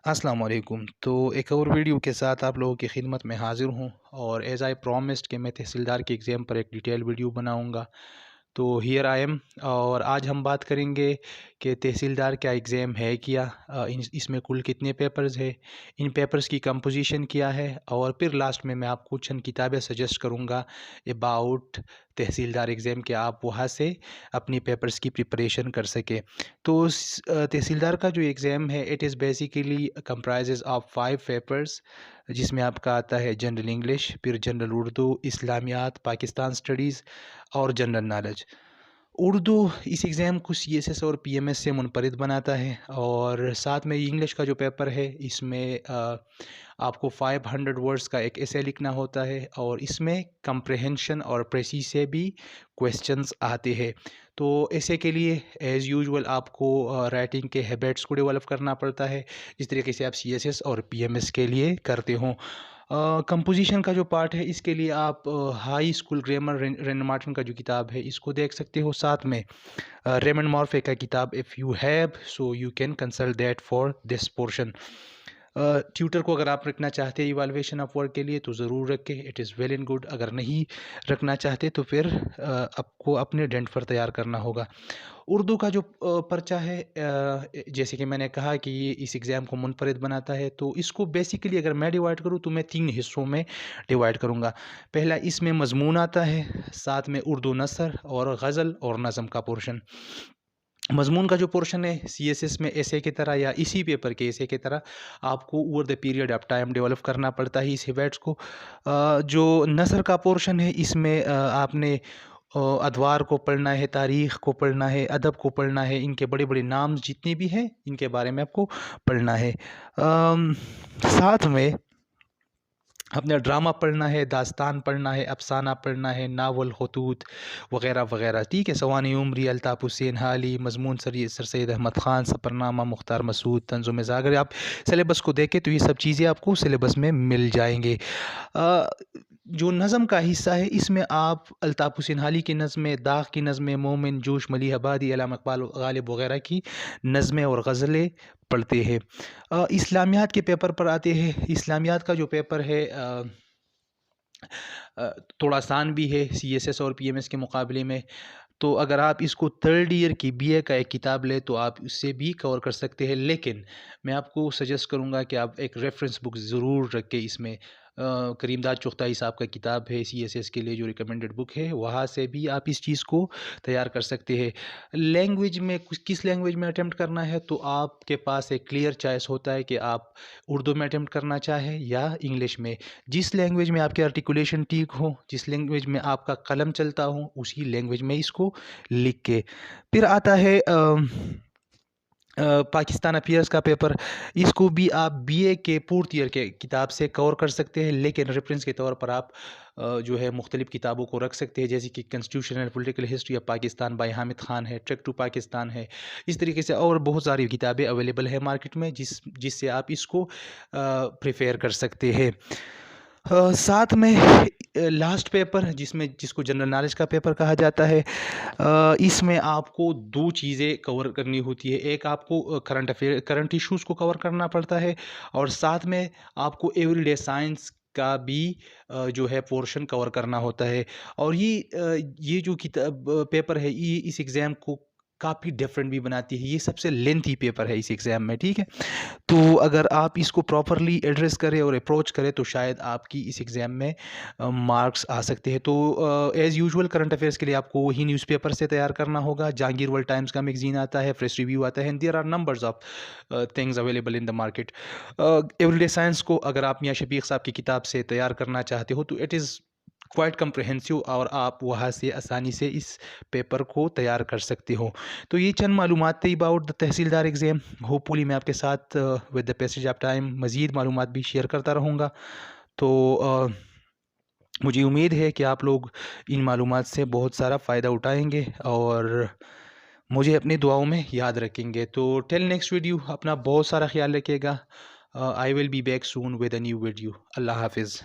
अस्सलाम वालेकुम। तो एक और वीडियो के साथ आप लोगों की खिदमत में हाज़िर हूँ और एज़ आई प्रॉमिस्ड कि मैं तहसीलदार के एग्ज़ाम पर एक डिटेल वीडियो बनाऊँगा। तो हियर आई एम। और आज हम बात करेंगे कि तहसीलदार का एग्ज़ाम है क्या, इसमें कुल कितने पेपर्स है, इन पेपर्स की कंपोजिशन क्या है, और फिर लास्ट में मैं आपको चंद किताबें सजेस्ट करूँगा अबाउट तहसीलदार एग्ज़ाम के, आप वहाँ से अपनी पेपर्स की प्रिपरेशन कर सकें। तो तहसीलदार का जो एग्ज़ाम है it is basically comprises of 5 papers, जिसमें आपका आता है जनरल इंग्लिश, फिर जनरल उर्दू, इस्लामियात, पाकिस्तान स्टडीज़ और जनरल नॉलेज। उर्दू इस एग्ज़ाम को सीएसएस और पीएमएस से मुनफरिद बनाता है। और साथ में इंग्लिश का जो पेपर है इसमें आपको 500 वर्ड्स का एक एसे लिखना होता है, और इसमें कंप्रहेंशन और प्रेसिज से भी क्वेश्चंस आते हैं। तो ऐसे के लिए एज़ यूजुअल आपको राइटिंग के हैबिट्स को डेवलप करना पड़ता है, जिस तरीके से आप सीएसएस और पीएमएस के लिए करते हो। कंपोजिशन का जो पार्ट है इसके लिए आप high school grammar rain Martin का जो किताब है इसको देख सकते हो। साथ में रेमंड मॉर्फे का किताब if you have so you can consult that for this portion. Tutor को अगर आप रखना चाहते हैं इवाल्वेशन ऑफ वर्क के लिए तो ज़रूर रखें, it is well and good. अगर नहीं रखना चाहते तो फिर आपको अपने डेंट पर तैयार करना होगा। उर्दू का जो पर्चा है, जैसे कि मैंने कहा कि ये इस एग्ज़ाम को मुनफरिद बनाता है, तो इसको बेसिकली अगर मैं डिवाइड करूँ तो मैं 3 हिस्सों में डिवाइड करूँगा। पहला इसमें मज़मून आता है, साथ में उर्दू नसर और गज़ल और नज़म का पोर्शन। मज़मून का जो पोर्शन है सीएसएस में एसे की तरह या इसी पेपर के एसे की तरह आपको over the period of time develop करना पड़ता है इस हैबिट्स को। जो नसर का पोर्शन है इसमें आपने अदवार को पढ़ना है, तारीख़ को पढ़ना है, अदब को पढ़ना है, इनके बड़े-बड़े नाम जितने भी हैं इनके बारे में आपको पढ़ना है। साथ में अपना ड्रामा पढ़ना है, दास्तान पढ़ना है, अफ़साना पढ़ना है, नावल, खतूत वग़ैरह वग़ैरह, ठीक है। सवानी उमरी, अल्ताफ़ हुसैन हाली, मज़मून सर सैयद अहमद ख़ान, सफ़रनामा, मुख्तार मसूद, तंज़ुम ज़ा। अगर आप सिलेबस को देखें तो ये सब चीज़ें आपको सिलेबस में मिल जाएँगे। जो नज़म का हिस्सा है इसमें आप अल्ताफ़ हुसैन हाली की नज़में, दाग़ की नज़में, मोमिन, जोश, मलीह आबादी, अल्लामा इक़बाल ग़ालिब वग़ैरह की नज़में और गज़लें पढ़ते हैं। इस्लामियात के पेपर पर आते हैं। इस्लामियात का जो पेपर है अ, थोड़ा आसान भी है सीएसएस और पीएमएस के मुकाबले में। तो अगर आप इसको थर्ड ईयर की बीए का एक किताब लें तो आप उससे भी कवर कर सकते हैं, लेकिन मैं आपको सजेस्ट करूंगा कि आप एक रेफरेंस बुक ज़रूर रखें इसमें। करीमदाद चुगताई साहब का किताब है सीएसएस के लिए जो रिकमेंडेड बुक है, वहाँ से भी आप इस चीज़ को तैयार कर सकते हैं। लैंग्वेज में किस लैंग्वेज में अटेम्प्ट करना है तो आपके पास एक क्लियर चॉइस होता है कि आप उर्दू में अटेम्प्ट करना चाहें या इंग्लिश में। जिस लैंग्वेज में आपकी आर्टिकुलेशन ठीक हो, जिस लैंग्वेज में आपका कलम चलता हो, उसी लैंग्वेज में इसको लिख के। फिर आता है पाकिस्तान अफेयर्स का पेपर। इसको भी आप बीए के फोर्थ ईयर के किताब से कवर कर सकते हैं, लेकिन रेफरेंस के तौर पर आप जो है मुख्तलिफ़ किताबों को रख सकते हैं, जैसे कि constitution and political history of Pakistan by Hamid Khan है, ट्रैक टू पाकिस्तान है। इस तरीके से और बहुत सारी किताबें अवेलेबल है मार्केट में जिससे आप इसको प्रिफेयर कर सकते हैं। साथ में लास्ट पेपर जिसको जनरल नॉलेज का पेपर कहा जाता है, इसमें आपको 2 चीज़ें कवर करनी होती है। एक आपको करंट इश्यूज़ को कवर करना पड़ता है, और साथ में आपको एवरीडे साइंस का भी जो है पोर्शन कवर करना होता है। और ये जो किताब पेपर है ये इस एग्ज़ाम को काफ़ी डिफरेंट भी बनाती है। ये सबसे लेंथी पेपर है इस एग्ज़ाम में, ठीक है। तो अगर आप इसको प्रॉपरली एड्रेस करें और अप्रोच करें तो शायद आपकी इस एग्ज़ाम में मार्क्स आ सकते हैं। तो एज़ यूजुअल करंट अफेयर्स के लिए आपको वही न्यूज़पेपर से तैयार करना होगा। जहांगीर वर्ल्ड टाइम्स का मैगज़ीन आता है, फ्रेश रिव्यू आता है, and there are numbers of things available in the market. Everyday science को अगर आप मियां शफीक साहब की किताब से तैयार करना चाहते हो तो इट इज़ क्वाइट कम्प्रहेंसिव, और आप वहाँ से आसानी से इस पेपर को तैयार कर सकते हो। तो ये चंद मालूमात थी about the tehsildar exam. Hopefully मैं आपके साथ with the passage of time मज़ीद मालूमात भी शेयर करता रहूँगा। तो मुझे उम्मीद है कि आप लोग इन मालूमात से बहुत सारा फ़ायदा उठाएँगे और मुझे अपनी दुआओं में याद रखेंगे। तो टिल नेक्स्ट वीडियो, अपना बहुत सारा ख़्याल रखिएगा। I will be back soon with a new video. अल्लाह हाफ़िज़।